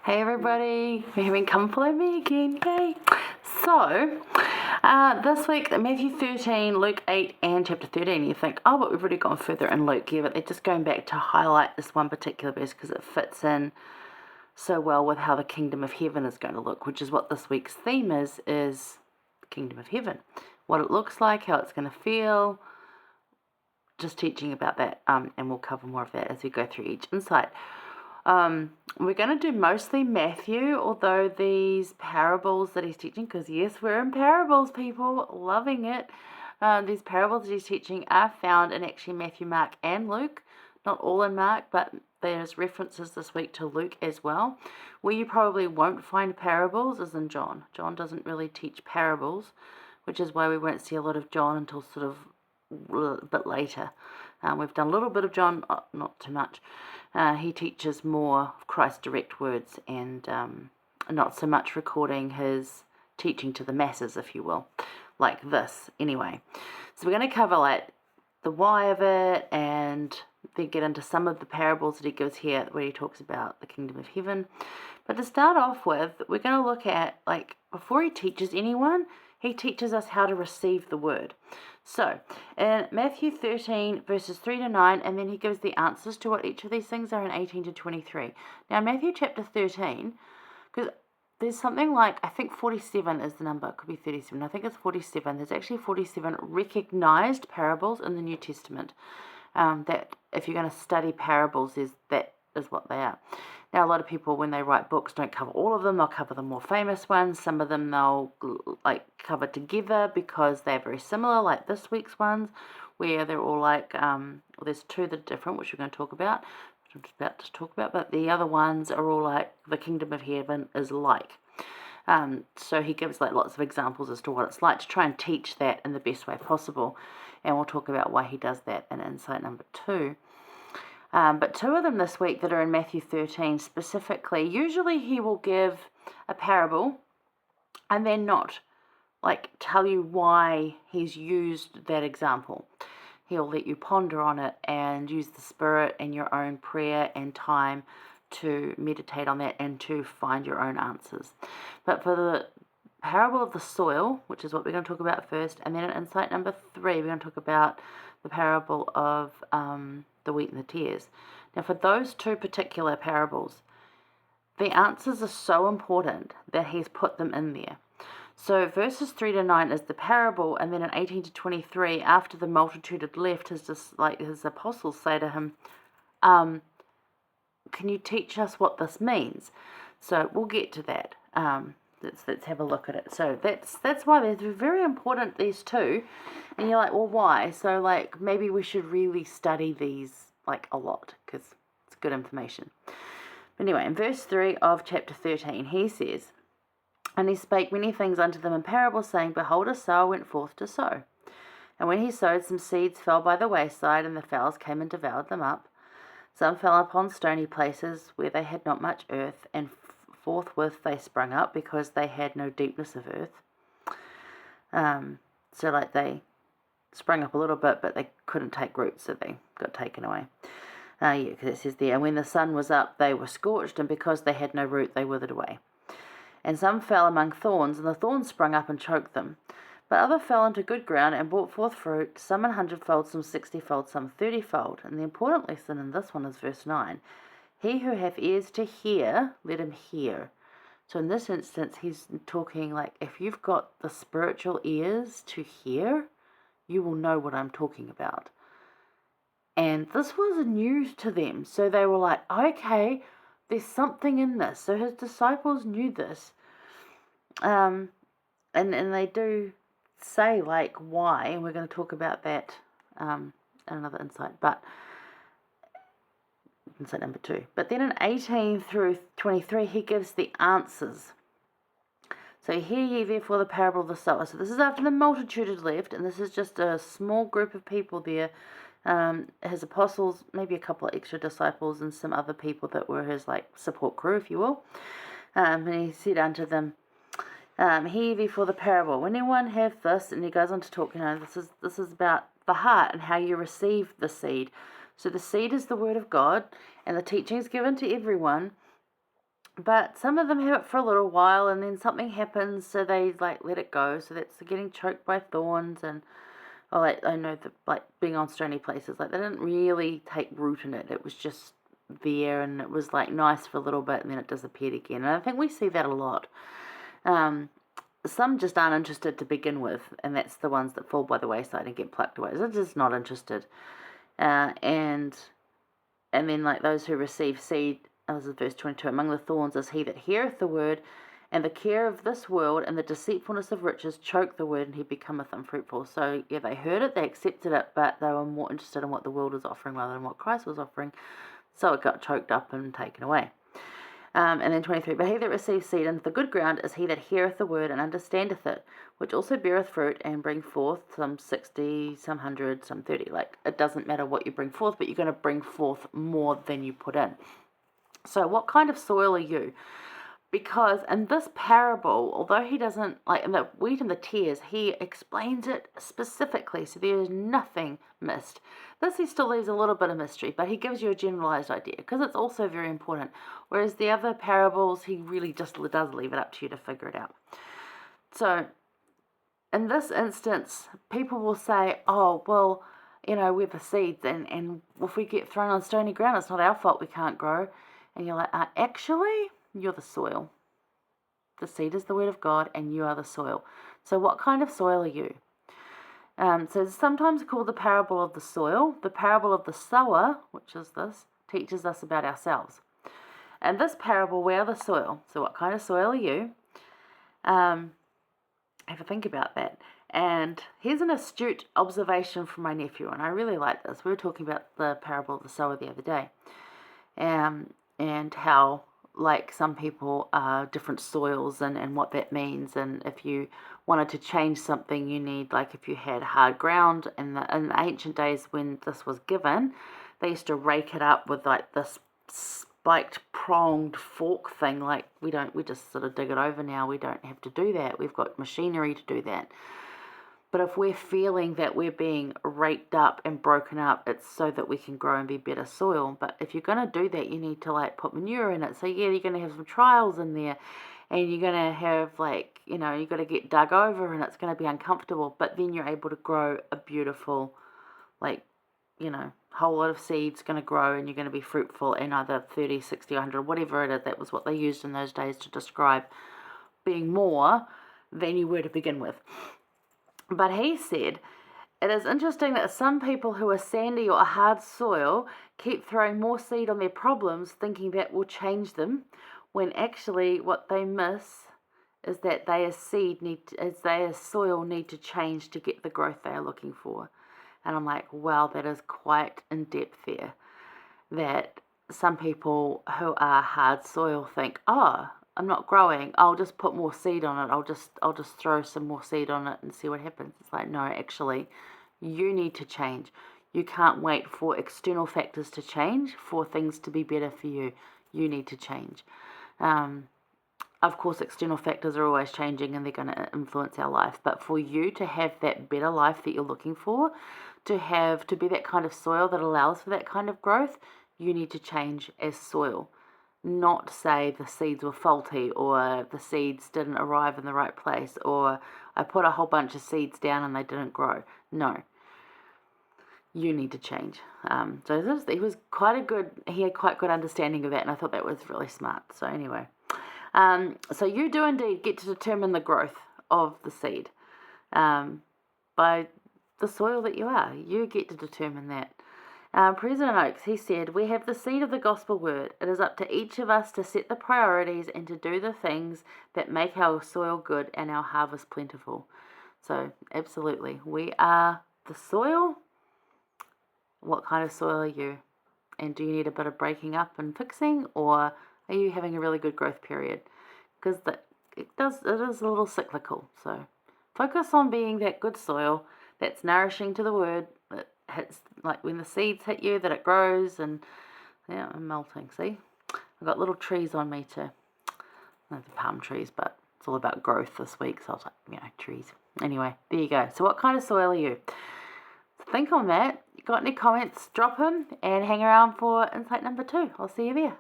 Hey everybody, we're having Come Follow Me again, yay! So, this week, Matthew 13, Luke 8 and chapter 13, you think, oh, but we've already gone further in Luke, yeah, but they're just going back to highlight this one particular verse because it fits in so well with how the kingdom of heaven is going to look, which is what this week's theme is the kingdom of heaven. What it looks like, how it's going to feel, just teaching about that, and we'll cover more of that as we go through each insight. We're going to do mostly Matthew, although these parables that he's teaching, because yes, we're in parables, people, loving it. These parables that he's teaching are found in actually Matthew, Mark, and Luke. Not all in Mark, but there's references this week to Luke as well. Where you probably won't find parables is in John. John doesn't really teach parables, which is why we won't see a lot of John until sort of a bit later. We've done a little bit of John, not too much. He teaches more of Christ's direct words and not so much recording his teaching to the masses, if you will, like this anyway. So we're going to cover like the why of it and then get into some of the parables that he gives here where he talks about the kingdom of heaven. But to start off with, we're going to look at, like, before he teaches anyone, he teaches us how to receive the word. So, in Matthew 13, verses 3 to 9, and then he gives the answers to what each of these things are in 18 to 23. Now, Matthew chapter 13, because there's something like, I think 47 is the number, it could be 37, I think it's 47. There's actually 47 recognized parables in the New Testament. That if you're going to study parables, that is what they are. Now, a lot of people, when they write books, don't cover all of them. They'll cover the more famous ones. Some of them they'll cover together because they're very similar, like this week's ones, where they're all like, there's two that are different, which we're going to talk about, which I'm just about to talk about, but the other ones are all like the kingdom of heaven is like. So he gives like lots of examples as to what it's like to try and teach that in the best way possible. And we'll talk about why he does that in insight number 2. But two of them this week that are in Matthew 13 specifically, usually he will give a parable and then not like tell you why he's used that example. He'll let you ponder on it and use the Spirit and your own prayer and time to meditate on that and to find your own answers. But for the parable of the soil, which is what we're going to talk about first, and then in insight number 3, we're going to talk about the parable of the wheat and the tares. Now, for those two particular parables, the answers are so important that he's put them in there. So verses 3 to 9 is the parable, and then in 18 to 23, after the multitude had left, his apostles say to him, can you teach us what this means? So we'll get to that. Let's have a look at it. So that's why they're very important, these two. And you're like, well, why? So like maybe we should really study these like a lot because it's good information. But anyway, in verse 3 of chapter 13, he says, and he spake many things unto them in parables, saying, behold, a sower went forth to sow. And when he sowed, some seeds fell by the wayside, and the fowls came and devoured them up. Some fell upon stony places where they had not much earth, and forthwith they sprung up because they had no deepness of earth. So like they sprung up a little bit, but they couldn't take root, so they got taken away. Because it says there, and when the sun was up, they were scorched, and because they had no root, they withered away. And some fell among thorns, and the thorns sprung up and choked them. But other fell into good ground and brought forth fruit, some 100-fold, some 60-fold, some 30-fold. And the important lesson in this one is verse 9. He who hath ears to hear, let him hear. So in this instance, he's talking like, if you've got the spiritual ears to hear, you will know what I'm talking about. And this was news to them. So they were like, okay, there's something in this. So his disciples knew this. And they do say like why, and we're going to talk about that in another insight, but insight number 2. But then in 18 through 23, he gives the answers. So hear ye therefore the parable of the sower. So this is after the multitude had left, and this is just a small group of people there. His apostles, maybe a couple of extra disciples, and some other people that were his like support crew, if you will. And he said unto them, hear therefore the parable. When anyone hath this, and he goes on to talk, this is about the heart and how you receive the seed. So the seed is the word of God, and the teaching is given to everyone. But some of them have it for a little while, and then something happens, so they like let it go. So that's getting choked by thorns, and or like I know the like being on stony places. Like they didn't really take root in it. It was just there, and it was like nice for a little bit, and then it disappeared again. And I think we see that a lot. Some just aren't interested to begin with, and that's the ones that fall by the wayside and get plucked away. They're just not interested. And then like those who receive seed, this is verse 22, among the thorns is he that heareth the word, and the care of this world and the deceitfulness of riches choke the word, and he becometh unfruitful. So yeah, they heard it, they accepted it, but they were more interested in what the world was offering rather than what Christ was offering. So it got choked up and taken away. And then 23, but he that receives seed into the good ground is he that heareth the word and understandeth it, which also beareth fruit and bring forth some 60, some 100, some 30. Like, it doesn't matter what you bring forth, but you're going to bring forth more than you put in. So what kind of soil are you? Because in this parable, although he doesn't, like in the wheat and the tares, he explains it specifically, so there is nothing missed. This he still leaves a little bit of mystery, but he gives you a generalized idea, because it's also very important. Whereas the other parables, he really just does leave it up to you to figure it out. So, in this instance, people will say, oh, well, we're the seeds, and if we get thrown on stony ground, it's not our fault we can't grow. And you're like, actually, you're the soil. The seed is the word of God, and you are the soil. So what kind of soil are you? So it's sometimes called the parable of the soil. The parable of the sower, which is this, teaches us about ourselves. And this parable, we are the soil. So what kind of soil are you? Have a think about that. And here's an astute observation from my nephew, and I really like this. We were talking about the parable of the sower the other day. And how, like, some people are different soils and what that means. And if you wanted to change something, you need, like, if you had hard ground, in the ancient days when this was given, they used to rake it up with, like, this spiked, pronged fork thing. Like, we just sort of dig it over now. We don't have to do that. We've got machinery to do that. But if we're feeling that we're being raked up and broken up, it's so that we can grow and be better soil. But if you're going to do that, you need to, like, put manure in it. So yeah, you're going to have some trials in there, and you're going to have, like, you've got to get dug over, and it's going to be uncomfortable. But then you're able to grow a beautiful, like, whole lot of seeds going to grow, and you're going to be fruitful in either 30, 60, 100, whatever it is. That was what they used in those days to describe being more than you were to begin with. But he said, it is interesting that some people who are sandy or hard soil keep throwing more seed on their problems, thinking that will change them, when actually what they miss is that they as soil need to change to get the growth they are looking for. And I'm like, wow, that is quite in depth there. That some people who are hard soil think, oh, I'm not growing, I'll just put more seed on it, I'll just throw some more seed on it and see what happens. It's like, no, actually, you need to change. You can't wait for external factors to change for things to be better for you. You need to change. Of course, external factors are always changing, and they're going to influence our life. But for you to have that better life that you're looking for, to be that kind of soil that allows for that kind of growth, you need to change as soil. Not say the seeds were faulty, or the seeds didn't arrive in the right place, or I put a whole bunch of seeds down and they didn't grow. No. You need to change. So he had quite good understanding of that, and I thought that was really smart. So anyway, so you do indeed get to determine the growth of the seed by the soil that you are. You get to determine that. President Oakes, he said, we have the seed of the gospel word. It is up to each of us to set the priorities and to do the things that make our soil good and our harvest plentiful. So, absolutely, we are the soil. What kind of soil are you? And do you need a bit of breaking up and fixing, or are you having a really good growth period? Because it is a little cyclical. So, focus on being that good soil that's nourishing to the word, that hits, like when the seeds hit you, that it grows, and yeah, I'm melting, see? I've got little trees on me too. Not the palm trees, but it's all about growth this week, so I was like, trees. Anyway, there you go. So what kind of soil are you? Think on that. You got any comments, drop them, and hang around for insight number 2. I'll see you there.